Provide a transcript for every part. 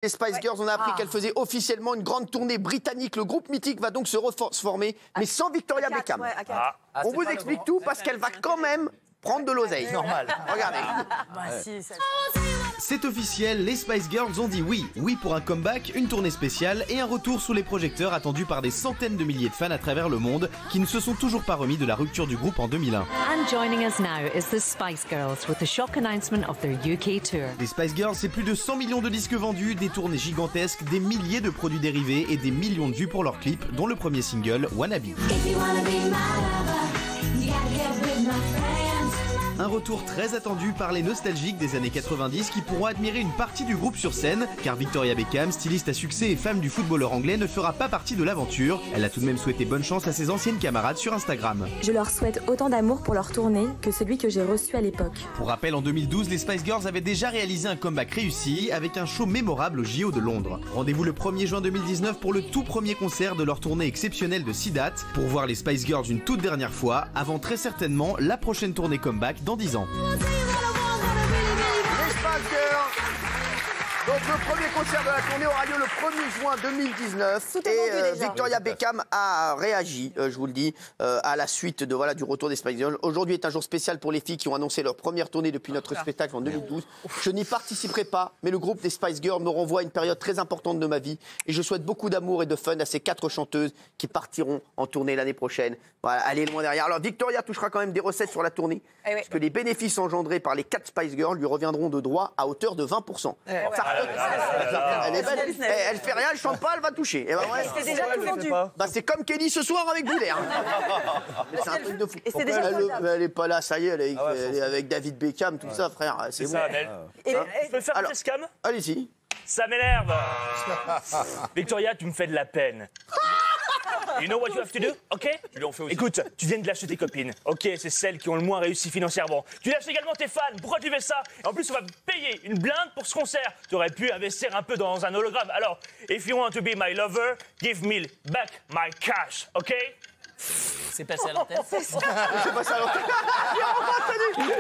Les Spice Girls, on a appris qu'elles faisaient officiellement une grande tournée britannique. Le groupe mythique va donc se reformer, mais sans Victoria Beckham. On vous explique tout parce qu'elle va quand même prendre de l'oseille. Normal. Regardez. C'est officiel, les Spice Girls ont dit oui. Oui pour un comeback, une tournée spéciale et un retour sous les projecteurs attendu par des centaines de milliers de fans à travers le monde qui ne se sont toujours pas remis de la rupture du groupe en 2001. And joining us now is the Spice Girls with the shock announcement of their UK tour. Les Spice Girls, c'est plus de 100 millions de disques vendus, des tournées gigantesques, des milliers de produits dérivés et des millions de vues pour leurs clips, dont le premier single, Wannabe. Un retour très attendu par les nostalgiques des années 90 qui pourront admirer une partie du groupe sur scène, car Victoria Beckham, styliste à succès et femme du footballeur anglais, ne fera pas partie de l'aventure. Elle a tout de même souhaité bonne chance à ses anciennes camarades sur Instagram. Je leur souhaite autant d'amour pour leur tournée que celui que j'ai reçu à l'époque. Pour rappel, en 2012, les Spice Girls avaient déjà réalisé un comeback réussi avec un show mémorable au JO de Londres. Rendez-vous le 1er juin 2019 pour le tout premier concert de leur tournée exceptionnelle de 6 dates, pour voir les Spice Girls une toute dernière fois, avant très certainement la prochaine tournée comeback dans 10 ans. Les Spice Girls. Donc le premier concert de la tournée aura lieu le 1er juin 2019 et Victoria Beckham a réagi, je vous le dis, à la suite de, du retour des Spice Girls. Aujourd'hui est un jour spécial pour les filles qui ont annoncé leur première tournée depuis notre spectacle en 2012. Je n'y participerai pas, mais le groupe des Spice Girls me renvoie à une période très importante de ma vie et je souhaite beaucoup d'amour et de fun à ces 4 chanteuses qui partiront en tournée l'année prochaine. Voilà, allez loin derrière. Alors Victoria touchera quand même des recettes sur la tournée, parce que les bénéfices engendrés par les 4 Spice Girls lui reviendront de droit à hauteur de 20%. Elle est belle. Elle fait rien, elle chante pas, elle va toucher. Et c'est déjà tout vendu. C'est comme Kelly ce soir avec Boulaire. C'est un truc de fou. Elle est pas là, ça y est, elle est avec David Beckham, tout ça, frère. C'est bon. Je peux faire un test cam? Allez-y. Ça m'énerve. Victoria, tu me fais de la peine. You know what you have to do, ok? Écoute, tu viens de lâcher tes copines, ok? C'est celles qui ont le moins réussi financièrement. Tu lâches également tes fans, pourquoi tu fais ça? Et en plus, on va payer une blinde pour ce concert. Tu aurais pu investir un peu dans un hologramme. Alors, if you want to be my lover, give me back my cash, ok? C'est passé à l'antenne. C'est passé à l'antenne.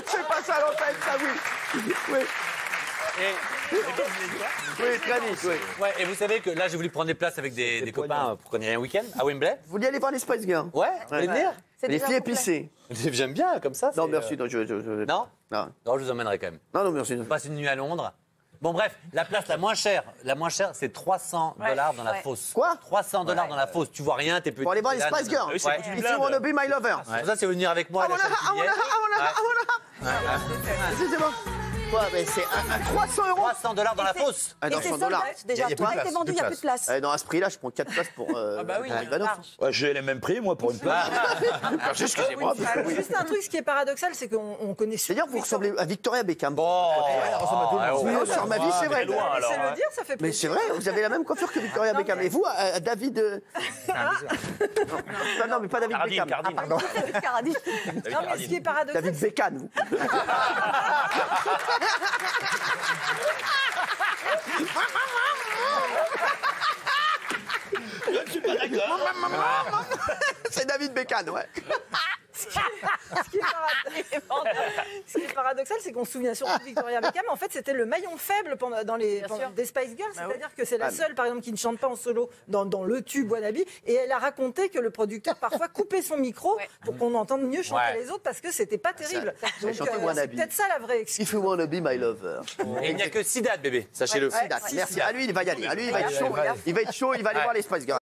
C'est passé à l'antenne, ça oui. Oui. Oui, très vite, oui. Ouais, et vous savez que là, j'ai voulu prendre des places avec des copains pour qu'on y aille un week-end à Wembley. Vous voulez aller voir les Spice Girls? Ouais, vous voulez venir? Les filles épicées. J'aime bien, comme ça. Non, merci. Non, Non? Non, je vous emmènerai quand même. Non, merci. On passe une nuit à Londres. Bon, bref, la place la moins chère, c'est $300 dans la fosse. Quoi? $300 dans la fosse. Tu vois rien, t'es petit. Pour aller voir les Spice Girls. If you wanna be my lover. Ça, c'est venir avec moi. C'est bon. Quoi, mais c'est un 300 €. $300 dans la fosse. Et c'est sold out, déjà. Tout a été vendu, il n'y a plus de place. Dans ce prix-là, je prends 4 places pour Ivanov. Ouais, j'ai les mêmes prix, moi, pour une place. Excusez-moi. Juste un truc, ce qui est paradoxal, c'est qu'on connaît... C'est-à-dire que vous ressemblez à Victoria Beckham. Sur ma vie, c'est vrai. C'est le dire, ça fait plaisir. Mais c'est vrai, vous avez la même coiffure que Victoria Beckham. Et vous, David... Non, mais pas David Beckham. Carradine. Non, mais ce qui est paradoxal... David Beckham, vous. Je suis pas d'accord. C'est David Beckham, ouais. Ce qui est paradoxal, c'est qu'on se souvient surtout de Victoria Beckham. En fait, c'était le maillon faible des Spice Girls. C'est-à-dire que c'est la seule, par exemple, qui ne chante pas en solo dans le tube Wannabe. Et elle a raconté que le producteur, parfois, coupait son micro pour qu'on entende mieux chanter les autres parce que c'était pas terrible. Donc, c'est peut-être ça la vraie excuse. If you wanna be my lover. Et il n'y a que 6 dates, bébé, sachez-le. Merci. À lui, il va y aller. À lui, il va être chaud. Il va être chaud, il va aller voir les Spice Girls.